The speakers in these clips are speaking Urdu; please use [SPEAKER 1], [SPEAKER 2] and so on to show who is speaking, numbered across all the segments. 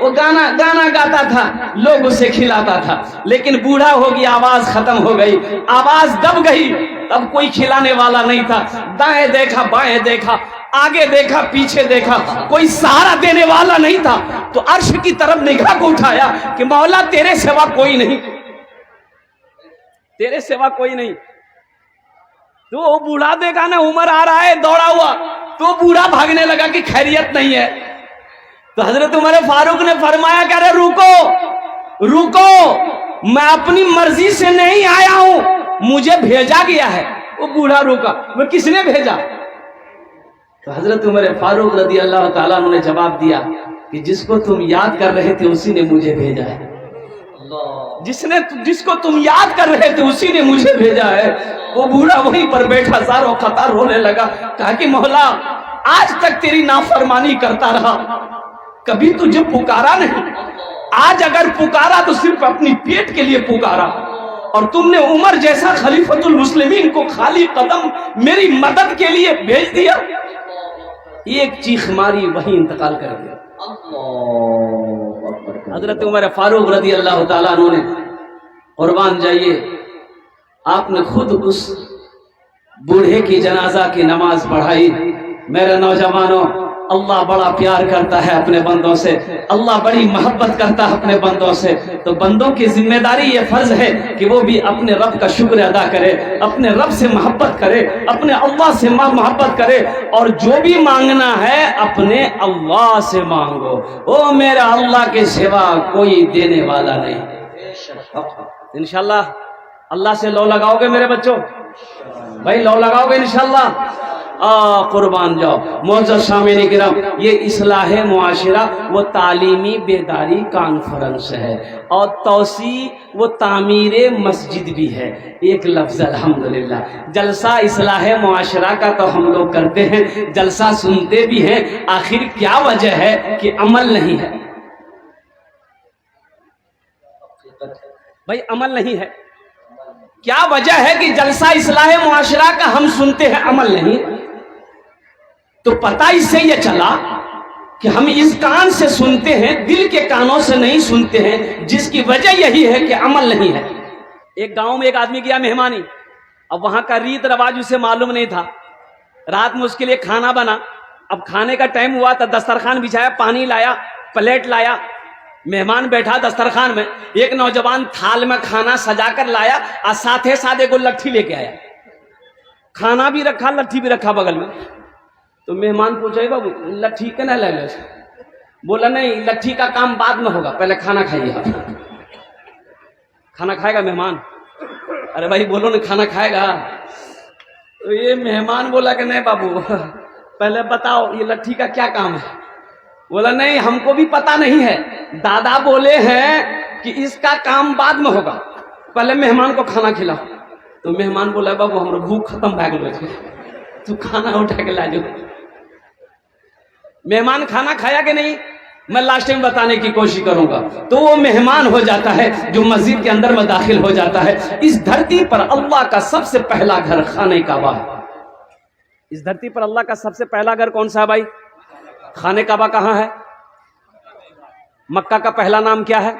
[SPEAKER 1] وہ گانا گاتا تھا، لوگ اسے کھلاتا تھا، لیکن بوڑھا ہو گیا، آواز ختم ہو گئی، آواز دب گئی، اب کوئی کھلانے والا نہیں تھا، دائیں دیکھا بائیں دیکھا، آگے دیکھا پیچھے دیکھا، کوئی سہارا دینے والا نہیں تھا، تو عرش کی طرف نگاہ کو اٹھایا کہ مولا تیرے سوا کوئی نہیں، تیرے سوا کوئی نہیں۔ تو وہ بوڑھا دیکھا نا، عمر آ رہا ہے دوڑا ہوا، تو بوڑھا بھاگنے لگا کہ خیریت نہیں ہے۔ تو حضرت عمر فاروق نے فرمایا کہ ارے رکو رکو، میں اپنی مرضی سے نہیں آیا ہوں، مجھے بھیجا گیا ہے۔ وہ بوڑھا روکا، وہ کس نے بھیجا؟ تو حضرت عمر فاروق رضی اللہ تعالیٰ عنہ نے جواب دیا کہ جس کو تم یاد کر رہے تھے اسی نے مجھے بھیجا ہے، جس کو تم یاد کر رہے تھے اسی نے مجھے بھیجا ہے۔ وہ بوڑھا وہیں پر بیٹھا زاروں قطار رونے لگا، کہا کہ مولا آج تک تیری نافرمانی کرتا رہا، کبھی تجھے پکارا نہیں، آج اگر پکارا تو صرف اپنی پیٹ کے لیے پکارا، اور تم نے عمر جیسا خلیفۃ المسلمین کو خالی قدم میری مدد کے لیے بھیج دیا۔ ایک چیخ ماری، وہیں انتقال کر گیا۔ حضرت عمر فاروق رضی اللہ تعالیٰ عنہ نے، قربان جائیے، آپ نے خود اس بوڑھے کی جنازہ کی نماز پڑھائی۔ میرے نوجوانوں، اللہ بڑا پیار کرتا ہے اپنے بندوں سے، اللہ بڑی محبت کرتا ہے اپنے بندوں سے، تو بندوں کی ذمہ داری یہ فرض ہے کہ وہ بھی اپنے رب کا شکر ادا کرے، اپنے رب سے محبت کرے، اپنے اللہ سے محبت کرے، اور جو بھی مانگنا ہے اپنے اللہ سے مانگو، او میرا اللہ کے سوا کوئی دینے والا نہیں۔ انشاءاللہ اللہ سے لو لگاؤ گے میرے بچوں؟ بھائی لو لگاؤ گے انشاءاللہ؟ قربان جاؤ۔ معزز سامعین کرام، یہ اصلاح معاشرہ وہ تعلیمی بیداری کانفرنس ہے، اور توسیع وہ تعمیر مسجد بھی ہے۔ ایک لفظ الحمدللہ۔ جلسہ اصلاح معاشرہ کا تو ہم لوگ کرتے ہیں، جلسہ سنتے بھی ہیں، آخر کیا وجہ ہے کہ عمل نہیں ہے؟ بھائی عمل نہیں ہے، کیا وجہ ہے کہ جلسہ اصلاح معاشرہ کا ہم سنتے ہیں، عمل نہیں؟ تو پتہ اس سے یہ چلا کہ ہم اس کان سے سنتے ہیں، دل کے کانوں سے نہیں سنتے ہیں، جس کی وجہ یہی ہے کہ عمل نہیں ہے۔ ایک گاؤں میں ایک آدمی گیا مہمانی، اب وہاں کا ریت رواج اسے معلوم نہیں تھا، رات میں اس کے لیے کھانا بنا، اب کھانے کا ٹائم ہوا تو دسترخوان بچھایا، پانی لایا، پلیٹ لایا، مہمان بیٹھا دسترخوان میں، ایک نوجوان تھال میں کھانا سجا کر لایا اور ساتھ ایک لٹھی لے کے آیا، کھانا بھی رکھا لٹھی بھی رکھا بغل میں۔ تو مہمان پوچھے بابو لٹھی کہنا لے لے؟ بولا نہیں، لٹھی کا کام بعد میں ہوگا، پہلے کھانا کھائیے۔ آپ کھانا کھائے گا مہمان؟ ارے بھائی بولو نا، کھانا کھائے گا؟ تو یہ مہمان بولا کہ نہیں بابو، پہلے بتاؤ یہ لٹھی کا کیا کام ہے؟ بولا نہیں ہم کو بھی پتا نہیں ہے، دادا بولے ہیں کہ اس کا کام بعد میں ہوگا، پہلے مہمان کو کھانا کھلاؤ۔ تو مہمان بولا بابو ہمارا بھوک ختم بھاگ گئے، تو کھانا اٹھا کے لا جو۔ مہمان کھانا کھایا کہ نہیں؟ میں لاسٹ ٹائم بتانے کی کوشش کروں گا۔ تو وہ مہمان ہو جاتا ہے جو مسجد کے اندر میں داخل ہو جاتا ہے۔ اس دھرتی پر اللہ کا سب سے پہلا گھر خانہ کعبہ ہے۔ اس دھرتی پر اللہ کا سب سے پہلا گھر کون سا ہے بھائی؟ خانہ کعبہ کہاں ہے؟ مکہ کا پہلا نام کیا ہے؟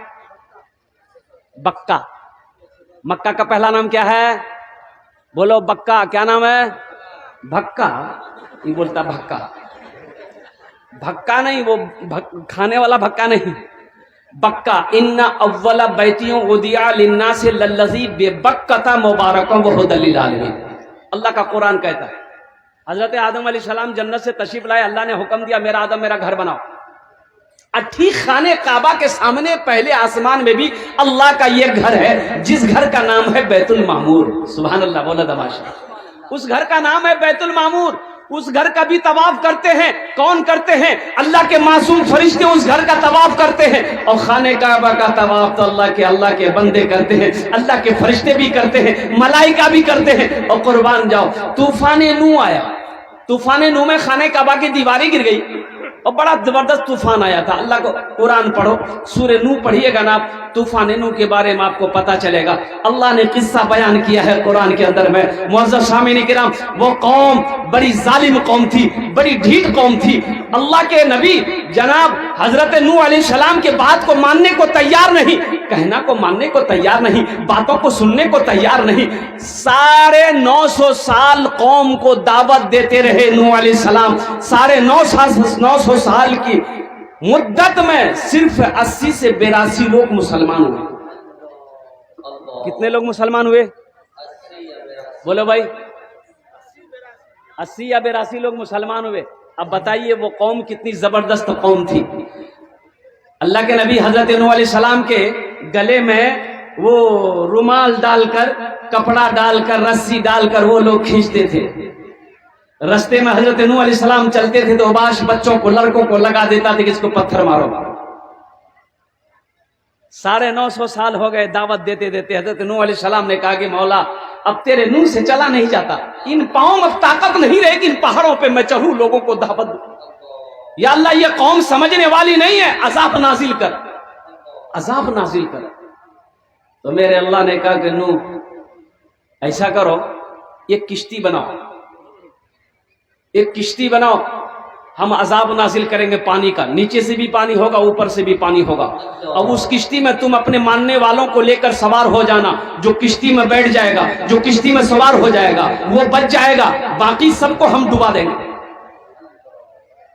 [SPEAKER 1] بکہ۔ مکہ کا پہلا نام کیا ہے؟ بولو بکہ۔ کیا نام ہے؟ بھکا۔ یہ بولتا بھکا، بھکا نہیں، وہ کھانے والا بھکا نہیں، بکا۔ ان اول بیتیوں وضع للناس للذی ببکۃ مبارک وہدی للعالمین، اللہ کا قرآن کہتا ہے۔ حضرت آدم علیہ السلام جنت سے تشریف لائے، اللہ نے حکم دیا میرا آدم میرا گھر بناؤ، ٹھیک خانہ کعبہ کے سامنے پہلے آسمان میں بھی اللہ کا یہ گھر ہے جس گھر کا نام ہے بیت المعمور۔ سبحان اللہ، بولا دماشا۔ اس گھر کا نام ہے بیت المعمور۔ اس گھر کا بھی طواف کرتے ہیں، کون کرتے ہیں؟ اللہ کے معصوم فرشتے اس گھر کا طواف کرتے ہیں، اور خانہ کعبہ کا طواف تو اللہ کے بندے کرتے ہیں، اللہ کے فرشتے بھی کرتے ہیں، ملائکہ بھی کرتے ہیں۔ اور قربان جاؤ، طوفان نوح آیا، طوفان نوح میں خانہ کعبہ کی دیواریں گر گئی، اور بڑا زبردست طوفان آیا تھا. اللہ کو قرآن پڑھو, سورہ نوح پڑھیے گا نا آپ, طوفان نوح کے بارے میں آپ کو پتا چلے گا. اللہ نے قصہ بیان کیا ہے قرآن کے اندر میں. معزز سامعین کرام, وہ قوم بڑی ظالم قوم تھی, بڑی ڈھیٹ قوم تھی. اللہ کے نبی جناب حضرت نوح علیہ السلام کے بات کو ماننے کو تیار نہیں, کہنا کو ماننے کو تیار نہیں, باتوں کو سننے کو تیار نہیں. 950 سال قوم کو دعوت دیتے رہے نوح علیہ السلام. 950 سال کی مدت میں صرف 80 سے 82 لوگ مسلمان ہوئے. کتنے لوگ مسلمان ہوئے؟ بولو بھائی, 80 یا 82 لوگ مسلمان ہوئے. اب بتائیے وہ قوم کتنی زبردست قوم تھی. اللہ کے نبی حضرت نوح علیہ السلام کے گلے میں وہ رومال ڈال کر, کپڑا ڈال کر, رسی ڈال کر وہ لوگ کھینچتے تھے. رستے میں حضرت نوح علیہ السلام چلتے تھے تو اوباش بچوں کو, لڑکوں کو لگا دیتا تھا کہ اس کو پتھر مارو. 950 سال ہو گئے دعوت دیتے دیتے. حضرت نوح علیہ السلام نے کہا کہ مولا اب تیرے نور سے چلا نہیں جاتا, ان پاؤں میں طاقت نہیں رہے کہ ان پہاڑوں پہ میں چڑھوں لوگوں کو دعوت دوں. یا اللہ یہ قوم سمجھنے والی نہیں ہے, عذاب نازل کر, عذاب نازل کر. تو میرے اللہ نے کہا کہ نوح ایسا کرو, ایک کشتی بناؤ, ایک کشتی بناؤ, ہم عذاب نازل کریں گے پانی کا. نیچے سے بھی پانی ہوگا, اوپر سے بھی پانی ہوگا. اب اس کشتی میں تم اپنے ماننے والوں کو لے کر سوار ہو جانا. جو کشتی میں بیٹھ جائے گا, جو کشتی میں سوار ہو جائے گا وہ بچ جائے گا, باقی سب کو ہم ڈبا دیں گے.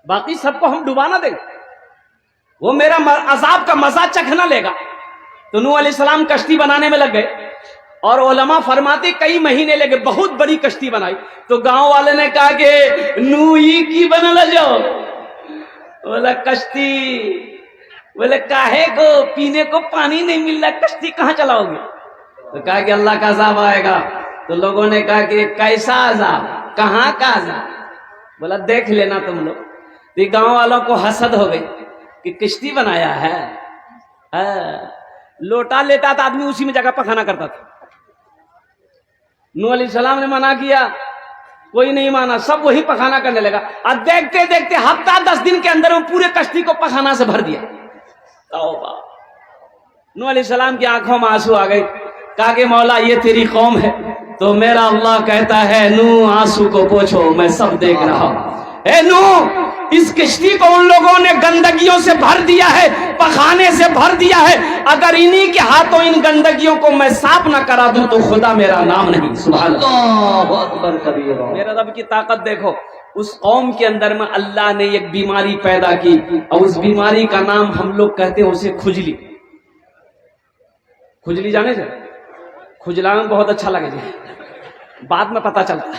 [SPEAKER 1] باقی سب کو ہم ڈبا نہ دیں گے, وہ میرا عذاب کا مزہ چکھنا لے گا. تو نوح علیہ السلام کشتی بنانے میں لگ گئے, اور علماء فرماتے کئی مہینے لگے, بہت بڑی کشتی بنائی. تو گاؤں والے نے کہا کہ نوحی کی بنا لے جاؤ. بولا کشتی, بولے کاہے کو, پینے کو پانی نہیں مل رہا, کشتی کہاں چلاؤ گے؟ تو کہا کہ اللہ کا عذاب آئے گا. تو لوگوں نے کہا کہ کیسا عذاب, کہاں کا عذاب؟ بولا دیکھ لینا تم لوگ. تو گاؤں والوں کو حسد ہو گئی کہ کشتی بنایا ہے. لوٹا لیتا تھا آدمی, اسی میں جگہ پخانا کرتا تھا. نوح علیہ السلام نے منع کیا, کوئی نہیں مانا, سب وہی پخانا کرنے لگا. اب دیکھتے دیکھتے ہفتہ 10 دن کے اندر وہ پورے کشتی کو پخانا سے بھر دیا. توبہ. نوح علیہ السلام کی آنکھوں میں آنسو آ گئے. کہا کہ مولا یہ تیری قوم ہے. تو میرا اللہ کہتا ہے نوح آنسو کو پوچھو, میں سب دیکھ رہا ہوں. اے نوح, اس کشتی کو ان لوگوں نے گندگیوں سے بھر دیا ہے, پخانے سے بھر دیا ہے. اگر انہی کے ہاتھوں ان گندگیوں کو میں صاف نہ کرا دوں تو خدا میرا نام نہیں. سبحان اللہ اکبر کبیرہ. میرے رب کی طاقت دیکھو. اس قوم کے اندر میں اللہ نے ایک بیماری پیدا کی, اور اس بیماری کا نام ہم لوگ کہتے ہیں اسے کھجلی. کھجلی جانے سے, کھجلانا بہت اچھا لگے جی, بعد میں پتا چلا.